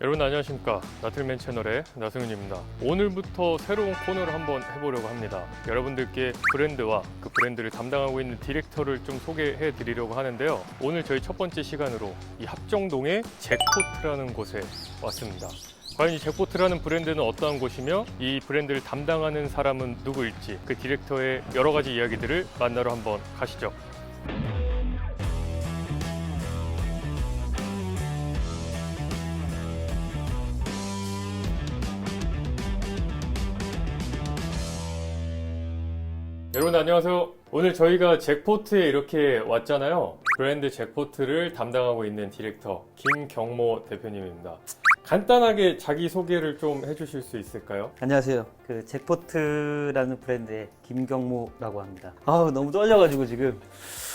여러분 안녕하십니까. 나틀맨 채널의 나승윤입니다. 오늘부터 새로운 코너를 한번 해보려고 합니다. 여러분들께 브랜드와 그 브랜드를 담당하고 있는 디렉터를 좀 소개해 드리려고 하는데요. 오늘 저희 첫 번째 시간으로 이 합정동의 잭포트라는 곳에 왔습니다. 과연 이 잭포트라는 브랜드는 어떠한 곳이며 이 브랜드를 담당하는 사람은 누구일지 그 디렉터의 여러 가지 이야기들을 만나러 한번 가시죠. 여러분 안녕하세요. 오늘 저희가 잭포트에 이렇게 왔잖아요. 브랜드 잭포트를 담당하고 있는 디렉터 김경모 대표님입니다. 간단하게 자기소개를 좀 해주실 수 있을까요? 안녕하세요. 그 잭포트라는 브랜드의 김경모라고 합니다. 너무 떨려가지고 지금.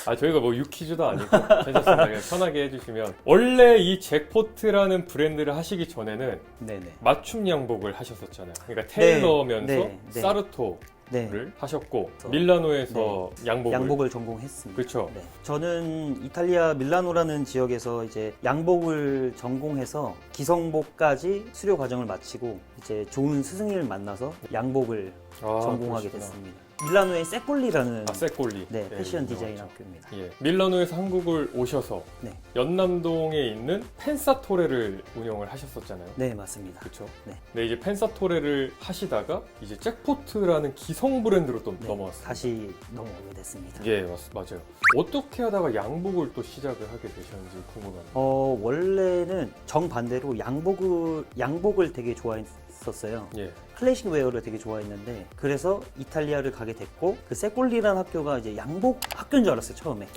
저희가 뭐 유퀴즈도 아니고 괜찮습니다. 그냥 편하게 해주시면. 원래 이 잭포트라는 브랜드를 하시기 전에는 네네. 맞춤 양복을 하셨었잖아요. 그러니까 테일러면서 네. 사르토 네. 를 하셨고 그래서 밀라노에서 양복을 전공했습니다. 그렇죠. 네. 저는 이탈리아 밀라노라는 지역에서 이제 양복을 전공해서 기성복까지 수료 과정을 마치고 이제 좋은 스승님을 만나서 양복을 전공하게 그러시구나. 됐습니다. 밀라노의 세꼴리라는 세꼴리. 네, 패션 예, 디자인 유명하죠. 학교입니다. 예. 밀라노에서 한국을 오셔서 네. 연남동에 있는 펜사토레를 운영을 하셨었잖아요. 네, 맞습니다. 그렇죠. 네. 네, 이제 펜사토레를 하시다가 이제 잭포트라는 기성 브랜드로 또 네, 넘어왔어요. 다시 넘어오게 됐습니다. 예, 맞아요. 어떻게 하다가 양복을 또 시작을 하게 되셨는지 궁금합니다. 원래는 정반대로 양복을 되게 좋아했었어요. 예. 클래식 웨어를 되게 좋아했는데 그래서 이탈리아를 가게 됐고 그 세꼴리라는 학교가 이제 양복 학교인 줄 알았어요 처음에.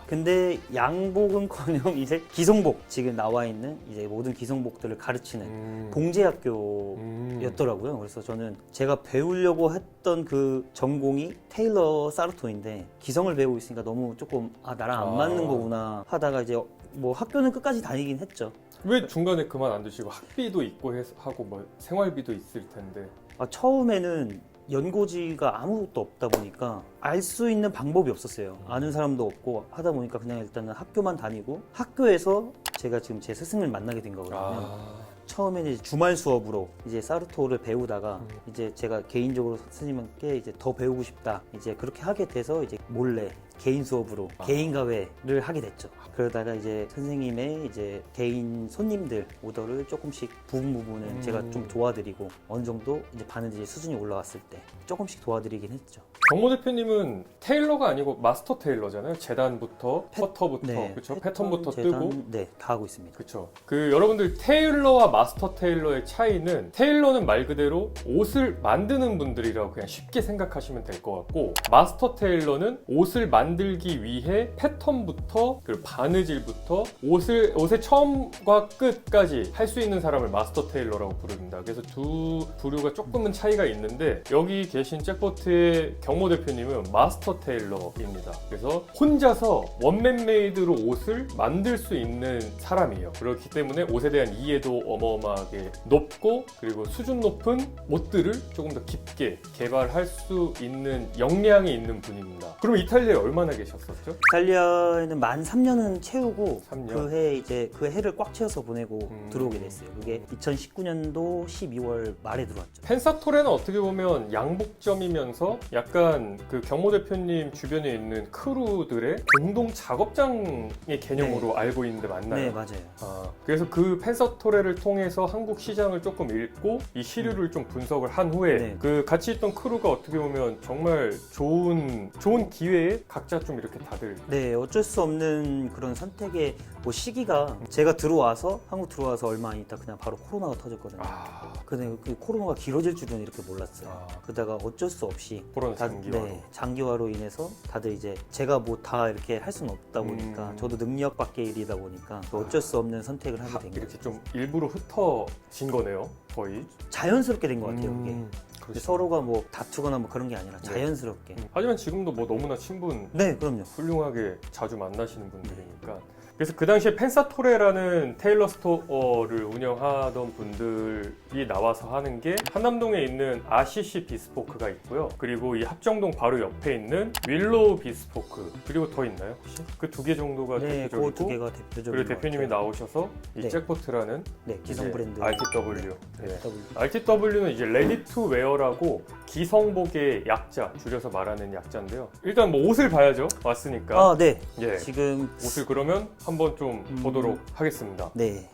근데 양복은커녕 이제 기성복 지금 나와 있는 이제 모든 기성복들을 가르치는 봉제 학교였더라고요. 그래서 저는 제가 배우려고 했던 그 전공이 테일러 사르토인데 기성을 배우고 있으니까 너무 조금 나랑 안 맞는 거구나 하다가 이제 뭐 학교는 끝까지 다니긴 했죠. 왜 중간에 그만 안 두시고 학비도 있고 하고 뭐 생활비도 있을 텐데. 처음에는 연고지가 아무것도 없다 보니까 알 수 있는 방법이 없었어요. 아는 사람도 없고 하다 보니까 그냥 일단은 학교만 다니고 학교에서 제가 지금 제 스승을 만나게 된 거거든요. 처음에는 이제 주말 수업으로 이제 사르토를 배우다가 이제 제가 개인적으로 스님께 이제 더 배우고 싶다 이제 그렇게 하게 돼서 이제 몰래 개인 수업으로 개인 과외를 하게 됐죠. 그러다가 이제 선생님의 이제 개인 손님들 오더를 조금씩 부분은 제가 좀 도와드리고 어느 정도 이제 바느질 수준이 올라왔을 때 조금씩 도와드리긴 했죠. 경모 대표님은 테일러가 아니고 마스터 테일러잖아요. 재단부터 퍼터부터 그렇죠. 패턴부터 뜨고 네, 다 하고 있습니다. 그렇죠. 그 여러분들 테일러와 마스터 테일러의 차이는 테일러는 말 그대로 옷을 만드는 분들이라고 그냥 쉽게 생각하시면 될 것 같고 마스터 테일러는 옷을 만들기 위해 패턴부터 그리고 바느질부터 옷의 처음과 끝까지 할 수 있는 사람을 마스터 테일러라고 부릅니다. 그래서 두 부류가 조금은 차이가 있는데 여기 계신 잭포트의 경모 대표님은 마스터 테일러입니다. 그래서 혼자서 원맨 메이드로 옷을 만들 수 있는 사람이에요. 그렇기 때문에 옷에 대한 이해도 어마어마하게 높고 그리고 수준 높은 옷들을 조금 더 깊게 개발할 수 있는 역량이 있는 분입니다. 그럼 이탈리아에 얼마나 계셨었죠? 이탈리아에는 만 3년은 채우고 3년? 그 해 이제 그 해를 꽉 채워서 보내고 들어오게 됐어요. 그게 2019년도 12월 말에 들어왔죠. 펜사토레는 어떻게 보면 양복점이면서 약간 그 경모 대표님 주변에 있는 크루들의 공동 작업장의 개념으로 알고 있는데 맞나요? 네, 맞아요. 그래서 그 펜사토레를 통해서 한국 시장을 조금 읽고 이 시류를 좀 분석을 한 후에 그 같이 있던 크루가 어떻게 보면 정말 좋은 기회에 각자 좀 이렇게 다들 네, 어쩔 수 없는 그런 선택의 뭐 시기가 제가 한국 들어와서 얼마 안 있다 그냥 바로 코로나가 터졌거든요. 근데 그 코로나가 길어질 줄은 이렇게 몰랐어요. 그러다가 어쩔 수 없이 코로나 장기화로 장기화로 인해서 다들 이제 제가 뭐 다 이렇게 할 수는 없다 보니까 저도 능력 밖의 일이다 보니까 어쩔 수 없는 선택을 하게 된 거죠. 이렇게 좀 일부러 흩어진 거네요, 거의. 자연스럽게 된 것 같아요, 그게. 그렇죠. 서로가 뭐 다투거나 뭐 그런 게 아니라 자연스럽게. 하지만 지금도 뭐 너무나 친분 네, 그럼요. 훌륭하게 자주 만나시는 분들이니까 그래서 그 당시에 펜사토레라는 테일러 스토어를 운영하던 분들이 나와서 하는 게 한남동에 있는 RCC 비스포크가 있고요. 그리고 이 합정동 바로 옆에 있는 윌로우 비스포크, 그리고 더 있나요 혹시? 그 두 개 정도가 네, 대표적이고, 그 두 개가 대표적인 그리고 대표님이 나오셔서 이 네. 잭포트라는 네, 기성 브랜드 RTW. 네, 네. RTW. RTW는 이제 레디 투 웨어라고 기성복의 약자, 줄여서 말하는 약자인데요. 일단 뭐 옷을 봐야죠. 왔으니까. 아, 네. 예. 지금 옷을 그러면 한번 좀 보도록 하겠습니다. 네.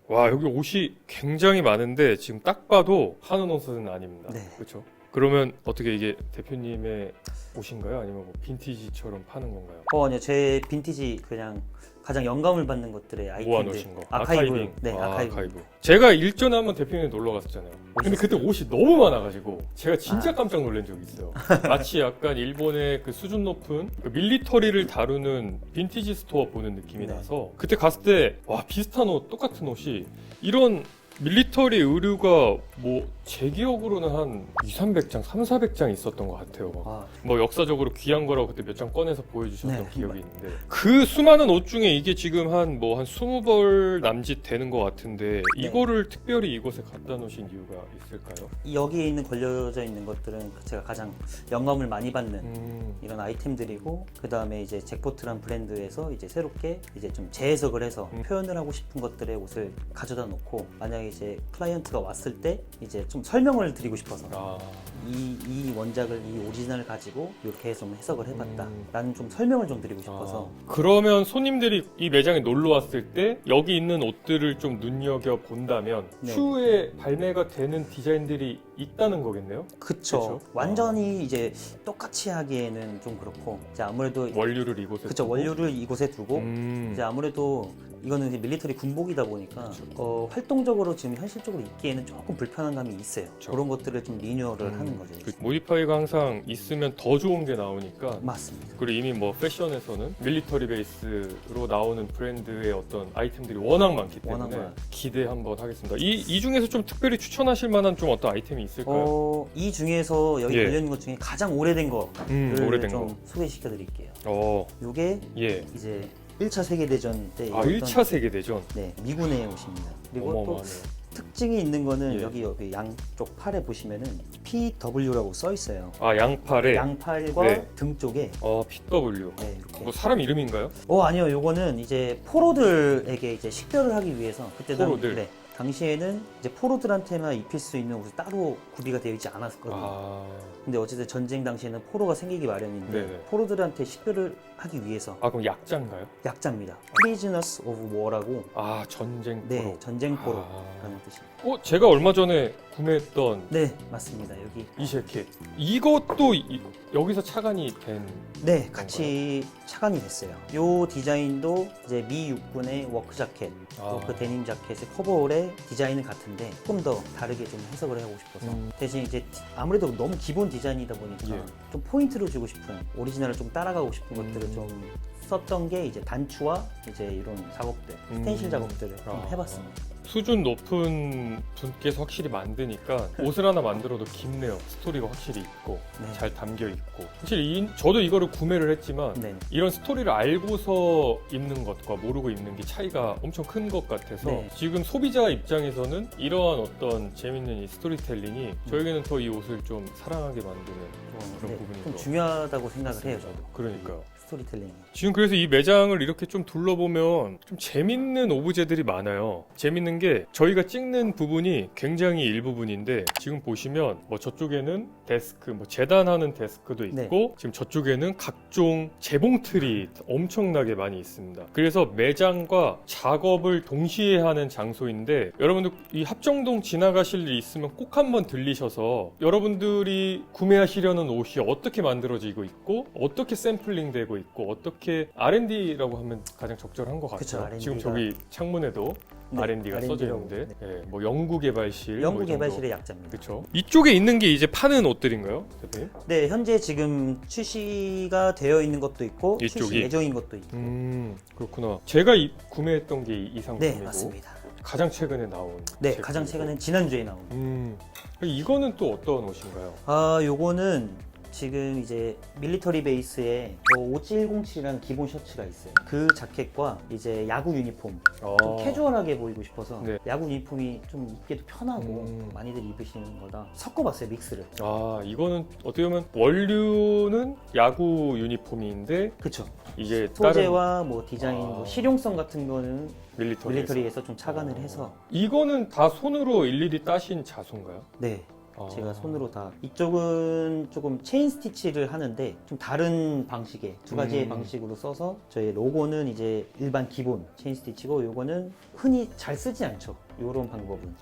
와, 여기 옷이 굉장히 많은데 지금 딱 봐도 하는 옷은 아닙니다. 네. 그렇죠? 그러면 어떻게 이게 대표님의 옷인가요? 아니면 뭐 빈티지처럼 파는 건가요? 아니요. 제 빈티지 그냥 가장 영감을 받는 것들의 아이템들. 모아놓으신 거. 아카이브. 네, 아, 아카이브. 제가 일전에 한번 대표님 놀러 갔었잖아요. 근데 그때 옷이 너무 많아가지고 제가 진짜 깜짝 놀란 적이 있어요. 마치 약간 일본의 그 수준 높은 그 밀리터리를 다루는 빈티지 스토어 보는 느낌이 네. 나서 그때 갔을 때 와, 비슷한 옷, 똑같은 옷이 이런 밀리터리 의류가 뭐 제 기억으로는 한 200~300장, 300~400장 있었던 것 같아요. 막. 아, 뭐 역사적으로 귀한 거라고 그때 몇 장 꺼내서 보여주셨던 네. 기억이 있는데 그 수많은 옷 중에 이게 지금 한 20벌 남짓 되는 것 같은데 이거를 특별히 이곳에 갖다 놓으신 이유가 있을까요? 여기에 있는 걸려져 있는 것들은 제가 가장 영감을 많이 받는 이런 아이템들이고, 그 다음에 이제 잭포트란 브랜드에서 이제 새롭게 이제 좀 재해석을 해서 표현을 하고 싶은 것들의 옷을 가져다 놓고, 만약에 이제 클라이언트가 왔을 때 이제 좀 설명을 드리고 싶어서 아, 이 원작을, 이 오리지널을 가지고 이렇게 해서 좀 해석을 해봤다 라는 좀 설명을 좀 드리고 싶어서. 그러면 손님들이 이 매장에 놀러 왔을 때 여기 있는 옷들을 좀 눈여겨 본다면 네. 추후에 발매가 되는 디자인들이 있다는 거겠네요? 그쵸. 그쵸? 완전히 이제 똑같이 하기에는 좀 그렇고, 이제 아무래도 원료를 이곳에 그쵸, 두고? 원료를 이곳에 두고 이제 아무래도 이거는 이제 밀리터리 군복이다 보니까 활동적으로 지금 현실적으로 입기에는 조금 불편한 감이 있어요. 그쵸. 그런 것들을 좀 리뉴얼을 하는 거죠. 그 모디파이가 항상 있으면 더 좋은 게 나오니까. 맞습니다. 그리고 이미 뭐 패션에서는 밀리터리 베이스로 나오는 브랜드의 어떤 아이템들이 워낙 많기 때문에 워낙 많아요. 기대 한번 하겠습니다. 이 중에서 좀 특별히 추천하실 만한 좀 어떤 아이템이 있을까요? 이 중에서 여기 예. 걸려 있는 것 중에 가장 오래된 거를 오래된 좀 거. 소개시켜 드릴게요. 예. 이게 이제 1차 세계대전 때 아, 입었던 1차 세계대전. 네, 미군의 옷입니다. 그리고 또 어마어마하네요. 특징이 있는 거는 예. 여기 양쪽 팔에 보시면은 PW라고 써 있어요. 아, 양팔에. 양팔과 네. 등 쪽에 PW. 네, 이렇게. 뭐 사람 이름인가요? 아니요. 요거는 이제 포로들에게 이제 식별을 하기 위해서 그때 포로들? 네, 당시에는 이제 포로들한테만 입힐 수 있는 옷이 따로 구비가 되어 있지 않았거든요. 아, 근데 어쨌든 전쟁 당시에는 포로가 생기기 마련인데 네네. 포로들한테 식별을 하기 위해서 그럼 약자인가요? 약자입니다. Prisoners of War라고. 아, 전쟁 포로. 네, 전쟁 아. 포로라는 뜻입니다. 제가 얼마 전에 구매했던 네, 맞습니다. 여기 이 재킷. 이것도 여기서 착안이 된. 네, 같이 착안이 됐어요. 요 디자인도 이제 미 육군의 워크 자켓, 워크 데님 자켓의 커버홀의 디자인은 같은데 조금 더 다르게 좀 해석을 하고 싶어서 대신 이제 아무래도 너무 기본 디자인이다 보니까 예. 좀 포인트를 주고 싶은, 오리지널을 좀 따라가고 싶은 것들을 좀 썼던 게 이제 단추와 이제 이런 작업들, 스텐실 작업들을 좀 해봤습니다. 수준 높은 분께서 확실히 만드니까 옷을 하나 만들어도 깊네요. 스토리가 확실히 있고 네. 잘 담겨 있고. 사실 저도 이거를 구매를 했지만 네. 이런 스토리를 알고서 입는 것과 모르고 입는 게 차이가 엄청 큰 것 같아서 네. 지금 소비자 입장에서는 이러한 어떤 재밌는 이 스토리텔링이 저에게는 더 이 옷을 좀 사랑하게 만드는 그런 네, 부분이 좀 더 중요하다고 생각을 해요, 저도. 그러니까요. 스토리텔링이. 지금 그래서 이 매장을 이렇게 좀 둘러보면 좀 재밌는 오브제들이 많아요. 재밌는 게 저희가 찍는 부분이 굉장히 일부분인데 지금 보시면 뭐 저쪽에는 데스크, 뭐 재단하는 데스크도 있고 네. 지금 저쪽에는 각종 재봉틀이 엄청나게 많이 있습니다. 그래서 매장과 작업을 동시에 하는 장소인데 여러분들 이 합정동 지나가실 일 있으면 꼭 한번 들리셔서 여러분들이 구매하시려는 옷이 어떻게 만들어지고 있고 어떻게 샘플링 되고 있고 어떻게 R&D라고 하면 가장 적절한 것 그쵸, 같아요. R&D 가. 지금 저기 창문에도 네, R&D가 써져 R&D 라고. 있는데 네. 예, 뭐 연구개발실 연구 개발실의 약자입니다. 그렇죠. 이쪽에 있는 게 이제 파는 옷들인가요, 대표님? 네, 현재 지금 출시가 되어 있는 것도 있고 이쪽이? 출시 예정인 것도 있고. 그렇구나. 제가 구매했던 게 이 상품이고 네, 맞습니다. 가장 최근에 나온 네, 제품이고. 가장 최근에 지난주에 나온. 이거는 또 어떤 옷인가요? 요거는 지금 이제 밀리터리 베이스에 5707이라는 기본 셔츠가 있어요. 그 자켓과 이제 야구 유니폼 좀 캐주얼하게 보이고 싶어서 네. 야구 유니폼이 좀 입기도 편하고 많이들 입으시는 거다 섞어봤어요, 믹스를. 아, 이거는 어떻게 보면 원류는 야구 유니폼인데 그쵸. 이게 소재와 뭐 디자인, 아. 뭐 실용성 같은 거는 밀리터리에서. 밀리터리에서 좀 착안을 해서 이거는 다 손으로 일일이 따신 자수인가요? 네. 아. 제가 손으로 다. 이쪽은 조금 체인 스티치를 하는데 좀 다른 방식의 두 가지의 방식으로 써서 저희 로고는 이제 일반 기본 체인 스티치고 요거는 흔히 잘 쓰지 않죠. 요런 방법은.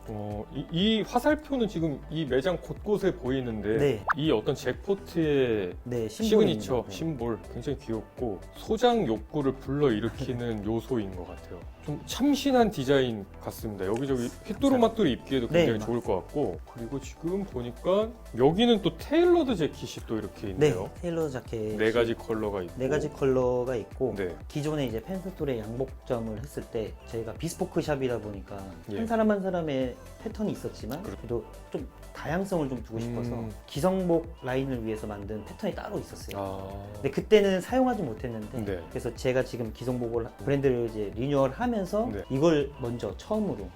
이 화살표는 지금 이 매장 곳곳에 보이는데 네. 이 어떤 잭포트의 네, 시그니처 심볼입니다. 네. 심볼 굉장히 귀엽고 소장 욕구를 불러일으키는 요소인 것 같아요. 좀 참신한 디자인 같습니다. 여기저기 휘뚜루마뚜루 입기에도 굉장히 네, 좋을 것 같고, 그리고 지금 보니까 여기는 또 테일러드 재킷이 또 이렇게 네, 있네요. 테일러 자켓 네 가지 컬러가 있고. 네 가지 컬러가 있고 네. 기존에 이제 펜스토의 양복점을 했을 때 저희가 비스포크 샵이다 보니까 예. 한 사람 한 사람의 패턴이 있었지만 그렇죠. 그래도 좀 다양성을 좀 두고 싶어서 기성복 라인을 위해서 만든 패턴이 따로 있었어요. 아. 근데 그때는 사용하지 못했는데 네. 그래서 제가 지금 기성복을 브랜드를 이제 리뉴얼하면서 네. 이걸 먼저 처음으로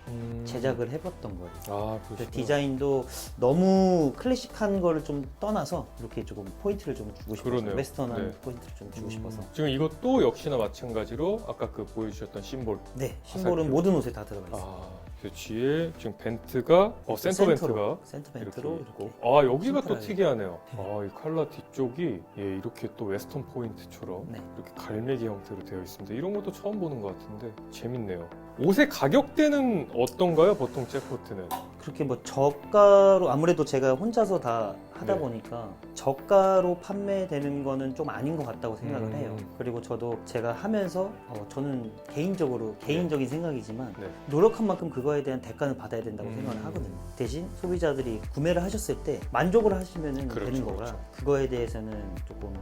제작을 해봤던 거예요. 아, 그래서 그러시구나. 디자인도 너무 클래식한 거를 좀 떠나서 이렇게 조금 포인트를 좀 주고 싶어서 그러네요. 웨스턴한 네. 포인트를 좀 주고 싶어서 지금 이것도 역시나 마찬가지로 아까 그 보여주셨던 심볼. 네 심볼은 화살표. 모든 옷에 다 들어가 있어요. 아, 그 뒤에 지금 벤트가 센터 벤트가 센터 이렇게 벤트로 있고, 이렇게. 아, 여기가 또 심플하게. 특이하네요. 아, 이 칼라 뒤쪽이 예, 이렇게 또 웨스턴 포인트처럼 네. 이렇게 갈매기 형태로 되어 있습니다. 이런 것도 처음 보는 것 같은데 재밌네요. 옷의 가격대는 어떤가요? 보통 잭포트는? 그렇게 뭐 저가로 아무래도 제가 혼자서 다 하다 네. 보니까 저가로 판매되는 거는 좀 아닌 것 같다고 생각을 해요. 음. 그리고 저도 제가 하면서 저는 개인적으로 개인적인 생각이지만 네. 노력한 만큼 그거에 대한 대가는 받아야 된다고 생각을 하거든요. 대신 소비자들이 구매를 하셨을 때 만족을 하시면 그렇죠, 되는 거라 그렇죠. 그거에 대해서는 조금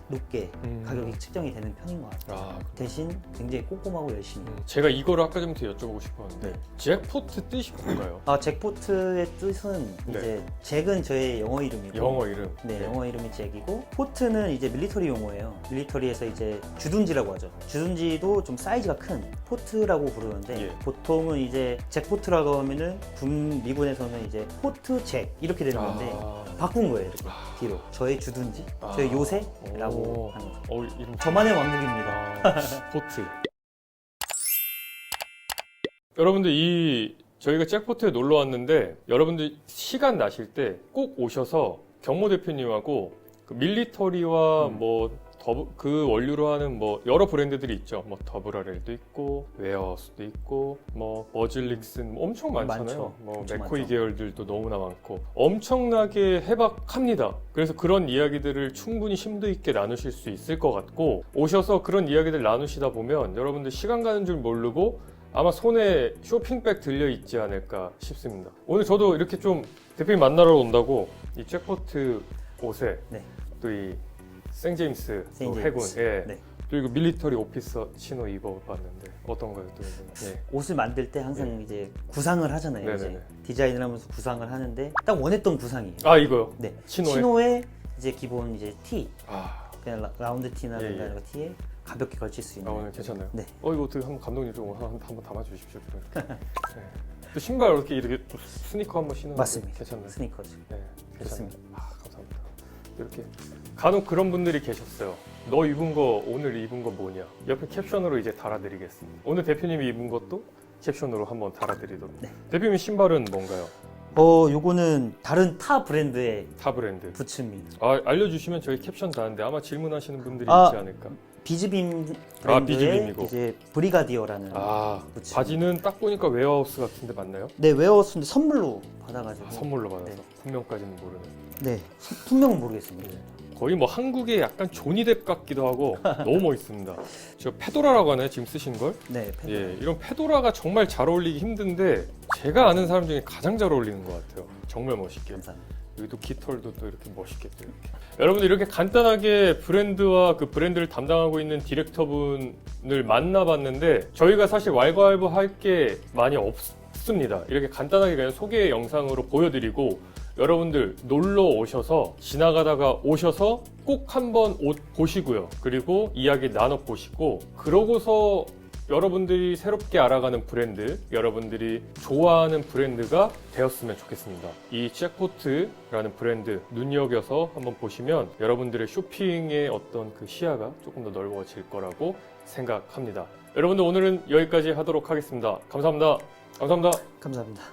높게 음. 가격이 측정이 되는 편인 것 같아요. 아, 대신 굉장히 꼼꼼하고 열심히. 제가 이거를 아까 전부터 여쭤보고 싶었는데 네. 잭포트 뜻이 뭔가요? 잭포트의 뜻은 네. 이제 잭은 저의 영어 이름이고 영어 이름. 네, 영어 이름이 잭이고 포트는 이제 밀리터리 용어예요. 밀리터리에서 이제 주둔지라고 하죠. 주둔지도 좀 사이즈가 큰 포트라고 부르는데 예. 보통은 이제 잭포트라고 하면은 미군에서는 이제 포트 잭 이렇게 되는 건데 바꾼 거예요. 이렇게 뒤로 저의 주둔지, 저의 요새라고 오. 하는 거죠. 이름 저만의 왕국입니다. 포트. 여러분들 저희가 잭포트에 놀러 왔는데 여러분들 시간 나실 때 꼭 오셔서 경모 대표님하고 그 밀리터리와 그 원료로 하는 여러 브랜드들이 있죠. 더블RL도 있고 웨어하우스도 있고 버즐릭슨 엄청 많잖아요. 많죠. 엄청 맥코이 많죠. 계열들도 너무나 많고 엄청나게 해박합니다. 그래서 그런 이야기들을 충분히 심도 있게 나누실 수 있을 것 같고, 오셔서 그런 이야기들 나누시다 보면 여러분들 시간 가는 줄 모르고 아마 손에 쇼핑백 들려 있지 않을까 싶습니다. 오늘 저도 이렇게 좀 대표님 만나러 온다고 이 잭포트 옷에 네. 또 이 생제임스 해군, 생제임스. 예. 네. 그리고 밀리터리 오피서 치노 입어봤는데 어떤가요? 또 예. 옷을 만들 때 항상 이제 구상을 하잖아요. 네네네. 이제 디자인을 하면서 구상을 하는데 딱 원했던 구상이에요. 아, 이거요? 네. 치노에? 치노에 이제 기본 이제 티, 아, 그냥 라운드 티나 예, 예. 이런 티에 가볍게 걸칠 수 있는. 오늘 괜찮나요? 네. 이거 어떻게 한번 감독님 좀 한번 담아주십시오. 네. 또 신발 이렇게 또 스니커 한번 신는 거 맞습니다. 괜찮나요? 스니커즈. 네, 괜찮아요. 좋습니다. 감사합니다. 이렇게 간혹 그런 분들이 계셨어요. 너 입은 거 오늘 입은 거 뭐냐? 옆에 캡션으로 이제 달아드리겠습니다. 오늘 대표님이 입은 것도 캡션으로 한번 달아드리도록. 네. 대표님 신발은 뭔가요? 요거는 다른 타 브랜드의 타 브랜드. 부츠입니다. 알려주시면 저희 캡션 다는데 아마 질문하시는 분들이 아, 있지 않을까. 비즈빔 브랜드의 비즈빔이고. 이제 브리가디어라는 부츠. 바지는 딱 보니까 웨어하우스 같은데 맞나요? 네, 웨어하우스인데 선물로 받아가지고. 선물로 받아서 네. 분명까지는 모르는. 네, 분명은 모르겠습니다. 거의 한국의 약간 조니뎁 같기도 하고 너무 멋있습니다. 저 페도라라고 하나요? 지금 쓰신 걸? 네, 페도라. 예, 이런 페도라가 정말 잘 어울리기 힘든데 제가 아는 사람 중에 가장 잘 어울리는 것 같아요. 정말 멋있게. 감사합니다. 여기도 깃털도 또 이렇게 멋있게 또 이렇게. 여러분들 이렇게 간단하게 브랜드와 그 브랜드를 담당하고 있는 디렉터분을 만나봤는데 저희가 사실 왈가왈부할 게 많이 없습니다. 이렇게 간단하게 그냥 소개 영상으로 보여드리고 여러분들 놀러 오셔서 지나가다가 오셔서 꼭 한번 옷 보시고요. 그리고 이야기 나눠보시고 그러고서 여러분들이 새롭게 알아가는 브랜드, 여러분들이 좋아하는 브랜드가 되었으면 좋겠습니다. 이 잭포트라는 브랜드 눈여겨서 한번 보시면 여러분들의 쇼핑의 어떤 그 시야가 조금 더 넓어질 거라고 생각합니다. 여러분들 오늘은 여기까지 하도록 하겠습니다. 감사합니다. 감사합니다. 감사합니다.